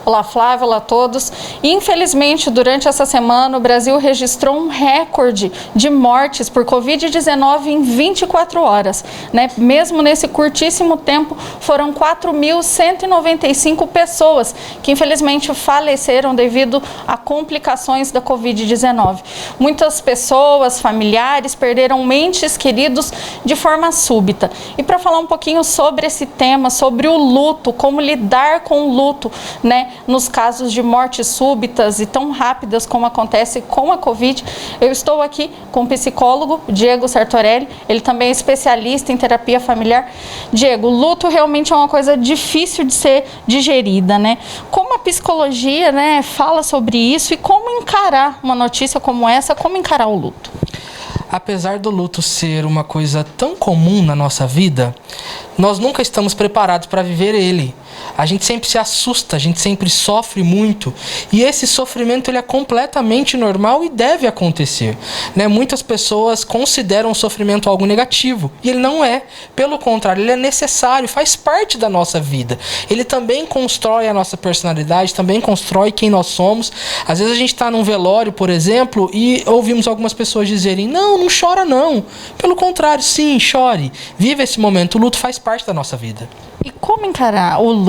Olá, Flávia, olá a todos. Infelizmente, durante essa semana, o Brasil registrou um recorde de mortes por Covid-19 em 24 horas. Mesmo nesse curtíssimo tempo, foram 4.195 pessoas que, infelizmente, faleceram devido a complicações da Covid-19. Muitas pessoas, familiares, perderam entes queridos de forma súbita. E para falar um pouquinho sobre esse tema, sobre o luto, como lidar com o luto, nos casos de mortes súbitas e tão rápidas como acontece com a Covid, eu estou aqui com o psicólogo Diego Sartorelli, ele também é especialista em terapia familiar. Diego, o luto realmente é uma coisa difícil de ser digerida, Como a psicologia, fala sobre isso e como encarar uma notícia como essa, como encarar o luto? Apesar do luto ser uma coisa tão comum na nossa vida, nós nunca estamos preparados para viver ele. A gente sempre se assusta, a gente sempre sofre muito. E esse sofrimento ele é completamente normal e deve acontecer. Muitas pessoas consideram o sofrimento algo negativo. E ele não é. Pelo contrário, ele é necessário, faz parte da nossa vida. Ele também constrói a nossa personalidade, também constrói quem nós somos. Às vezes a gente está num velório, por exemplo, e ouvimos algumas pessoas dizerem: não chora não. Pelo contrário, sim, chore. Viva esse momento. O luto faz parte da nossa vida. E como encarar o luto,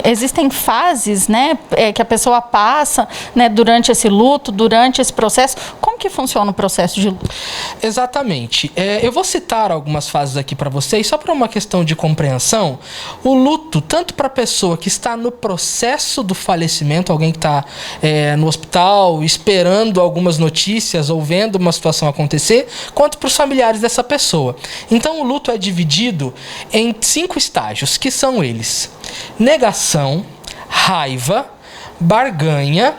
Existem fases, que a pessoa passa, durante esse luto, durante esse processo. Como que funciona o processo de luto? Exatamente. Eu vou citar algumas fases aqui para vocês, só para uma questão de compreensão. O luto, tanto para a pessoa que está no processo do falecimento, alguém que está no hospital, esperando algumas notícias ou vendo uma situação acontecer, quanto para os familiares dessa pessoa. Então, o luto é dividido em 5 estágios, que são eles: negação, raiva, barganha,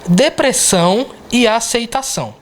depressão e aceitação.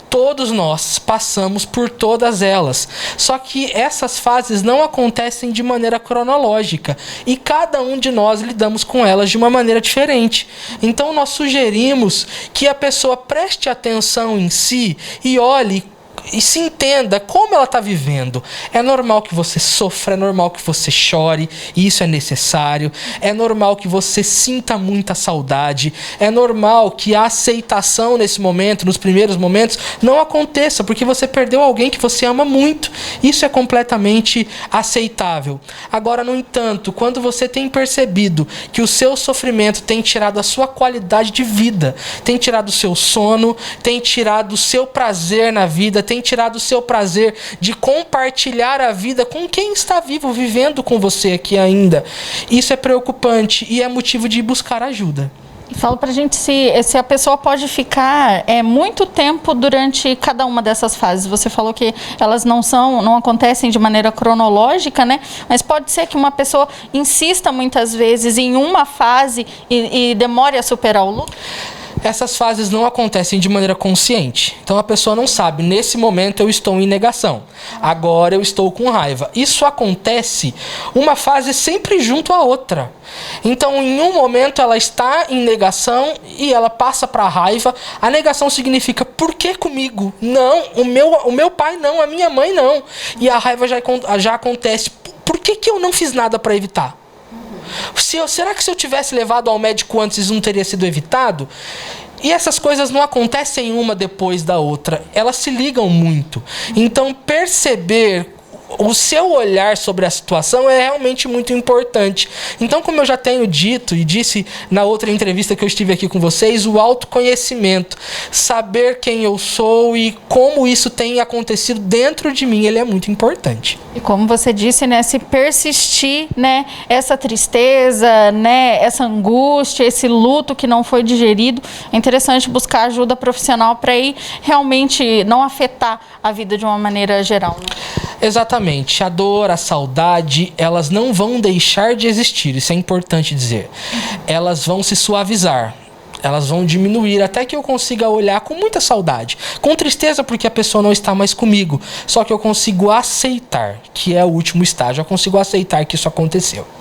Todos nós passamos por todas elas, só que essas fases não acontecem de maneira cronológica e cada um de nós lidamos com elas de uma maneira diferente. Então nós sugerimos que a pessoa preste atenção em si e olhe e se entenda como ela está vivendo. É normal que você sofra, é normal que você chore, e isso é necessário. É normal que você sinta muita saudade. É normal que a aceitação nesse momento, nos primeiros momentos, não aconteça, porque você perdeu alguém que você ama muito. Isso é completamente aceitável. Agora, no entanto, quando você tem percebido que o seu sofrimento tem tirado a sua qualidade de vida, tem tirado o seu sono, tem tirado o seu prazer na vida, tem tirado o seu prazer de compartilhar a vida com quem está vivo, vivendo com você aqui ainda. Isso é preocupante e é motivo de buscar ajuda. Fala pra gente se a pessoa pode ficar muito tempo durante cada uma dessas fases. Você falou que elas não acontecem de maneira cronológica, Mas pode ser que uma pessoa insista muitas vezes em uma fase e demore a superar o luto? Essas fases não acontecem de maneira consciente. Então a pessoa não sabe, nesse momento eu estou em negação, agora eu estou com raiva. Isso acontece uma fase sempre junto à outra. Então em um momento ela está em negação e ela passa para a raiva. A negação significa: por que comigo? Não, o meu pai não, a minha mãe não. E a raiva já acontece: por que eu não fiz nada para evitar? Será que se eu tivesse levado ao médico antes, isso não teria sido evitado? E essas coisas não acontecem uma depois da outra, elas se ligam muito. Então, perceber o seu olhar sobre a situação é realmente muito importante. Então, como eu já tenho dito e disse na outra entrevista que eu estive aqui com vocês, o autoconhecimento, saber quem eu sou e como isso tem acontecido dentro de mim, ele é muito importante. E como você disse, se persistir, essa tristeza, essa angústia, esse luto que não foi digerido, é interessante buscar ajuda profissional para ir realmente não afetar a vida de uma maneira geral. Exatamente. A dor, a saudade, elas não vão deixar de existir, isso é importante dizer. Elas vão se suavizar. Elas vão diminuir até que eu consiga olhar com muita saudade, com tristeza porque a pessoa não está mais comigo. Só que eu consigo aceitar, que é o último estágio, eu consigo aceitar que isso aconteceu.